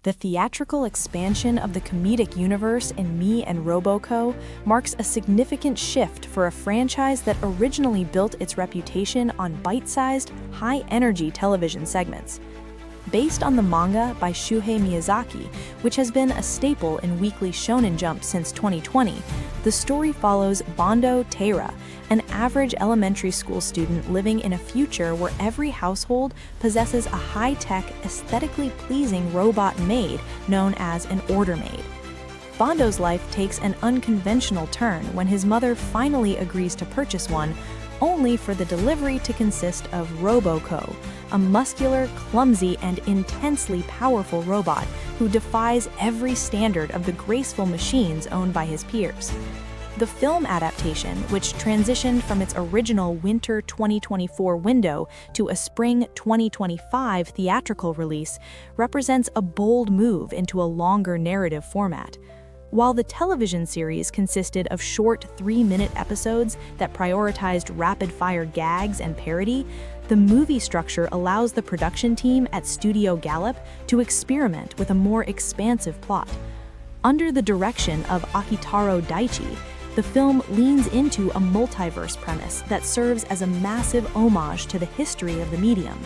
The theatrical expansion of the comedic universe in Me and Roboco marks a significant shift for a franchise that originally built its reputation on bite-sized, high-energy television segments. Based on the manga by Shuhei Miyazaki, which has been a staple in Weekly Shonen Jump since 2020, the story follows Bondo Teira, an average elementary school student living in a future where every household possesses a high-tech, aesthetically pleasing robot maid known as an order maid. Bondo's life takes an unconventional turn when his mother finally agrees to purchase one, only for the delivery to consist of Roboco, a muscular, clumsy, and intensely powerful robot who defies every standard of the graceful machines owned by his peers. The film adaptation, which transitioned from its original winter 2024 window to a spring 2025 theatrical release, represents a bold move into a longer narrative format. While the television series consisted of short 3-minute episodes that prioritized rapid-fire gags and parody, the movie structure allows the production team at Studio Gallop to experiment with a more expansive plot. Under the direction of Akitaro Daichi, the film leans into a multiverse premise that serves as a massive homage to the history of the medium.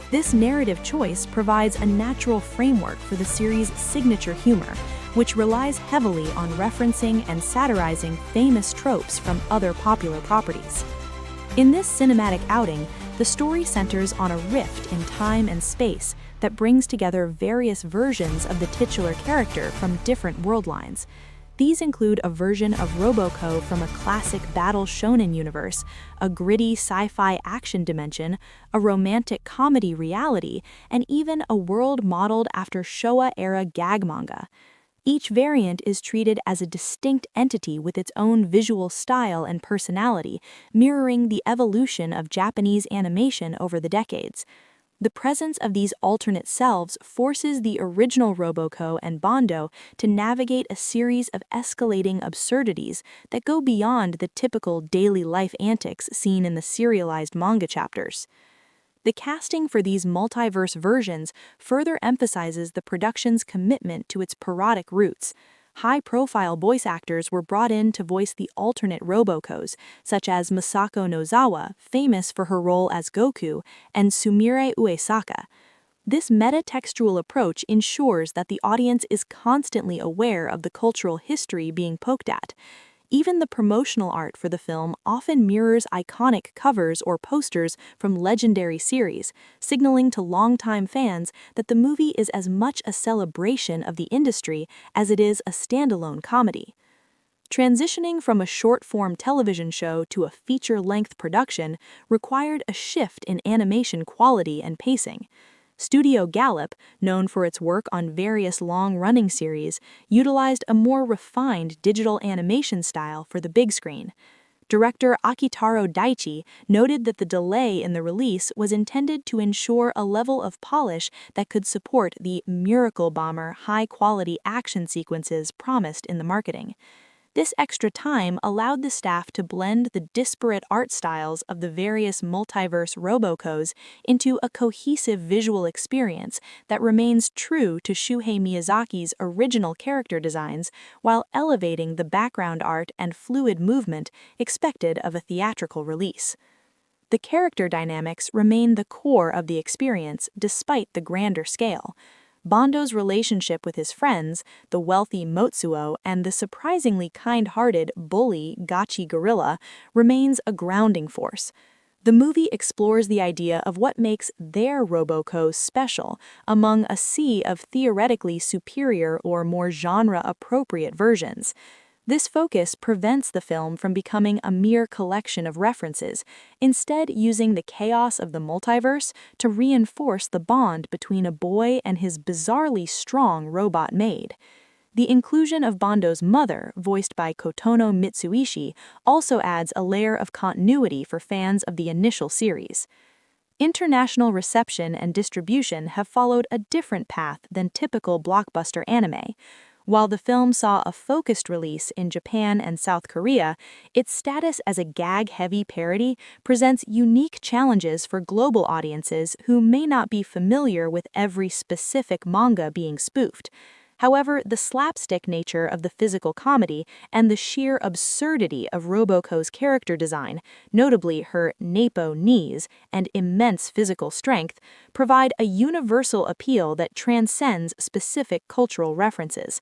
This narrative choice provides a natural framework for the series' signature humor, which relies heavily on referencing and satirizing famous tropes from other popular properties. In this cinematic outing, the story centers on a rift in time and space that brings together various versions of the titular character from different world lines. These include a version of Roboco from a classic battle shonen universe, a gritty sci-fi action dimension, a romantic comedy reality, and even a world modeled after Showa-era gag manga. Each variant is treated as a distinct entity with its own visual style and personality, mirroring the evolution of Japanese animation over the decades. The presence of these alternate selves forces the original Roboco and Bondo to navigate a series of escalating absurdities that go beyond the typical daily life antics seen in the serialized manga chapters. The casting for these multiverse versions further emphasizes the production's commitment to its parodic roots. High-profile voice actors were brought in to voice the alternate Robocos, such as Masako Nozawa, famous for her role as Goku, and Sumire Uesaka. This meta-textual approach ensures that the audience is constantly aware of the cultural history being poked at. Even the promotional art for the film often mirrors iconic covers or posters from legendary series, signaling to longtime fans that the movie is as much a celebration of the industry as it is a standalone comedy. Transitioning from a short-form television show to a feature-length production required a shift in animation quality and pacing. Studio Gallop, known for its work on various long-running series, utilized a more refined digital animation style for the big screen. Director Akitaro Daichi noted that the delay in the release was intended to ensure a level of polish that could support the Miracle Bomber high-quality action sequences promised in the marketing. This extra time allowed the staff to blend the disparate art styles of the various multiverse Robocos into a cohesive visual experience that remains true to Shuhei Miyazaki's original character designs while elevating the background art and fluid movement expected of a theatrical release. The character dynamics remain the core of the experience despite the grander scale. Bondo's relationship with his friends, the wealthy Motsuo and the surprisingly kind-hearted bully Gachi Gorilla, remains a grounding force. The movie explores the idea of what makes their Roboco special among a sea of theoretically superior or more genre-appropriate versions. This focus prevents the film from becoming a mere collection of references, instead using the chaos of the multiverse to reinforce the bond between a boy and his bizarrely strong robot maid. The inclusion of Bondo's mother, voiced by Kotono Mitsuishi, also adds a layer of continuity for fans of the initial series. International reception and distribution have followed a different path than typical blockbuster anime. While the film saw a focused release in Japan and South Korea, its status as a gag-heavy parody presents unique challenges for global audiences who may not be familiar with every specific manga being spoofed. However, the slapstick nature of the physical comedy and the sheer absurdity of Roboco's character design, notably her napo knees and immense physical strength, provide a universal appeal that transcends specific cultural references.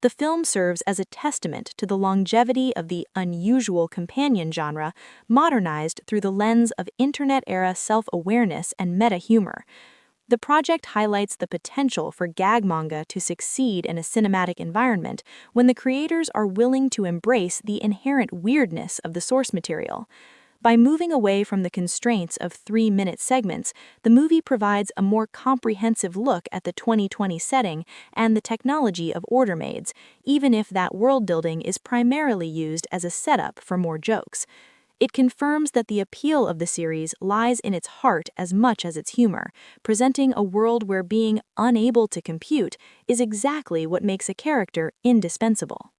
The film serves as a testament to the longevity of the unusual companion genre, modernized through the lens of internet-era self-awareness and meta-humor. The project highlights the potential for gag manga to succeed in a cinematic environment when the creators are willing to embrace the inherent weirdness of the source material. By moving away from the constraints of 3-minute segments, the movie provides a more comprehensive look at the 2020 setting and the technology of order maids, even if that world building is primarily used as a setup for more jokes. It confirms that the appeal of the series lies in its heart as much as its humor, presenting a world where being unable to compute is exactly what makes a character indispensable.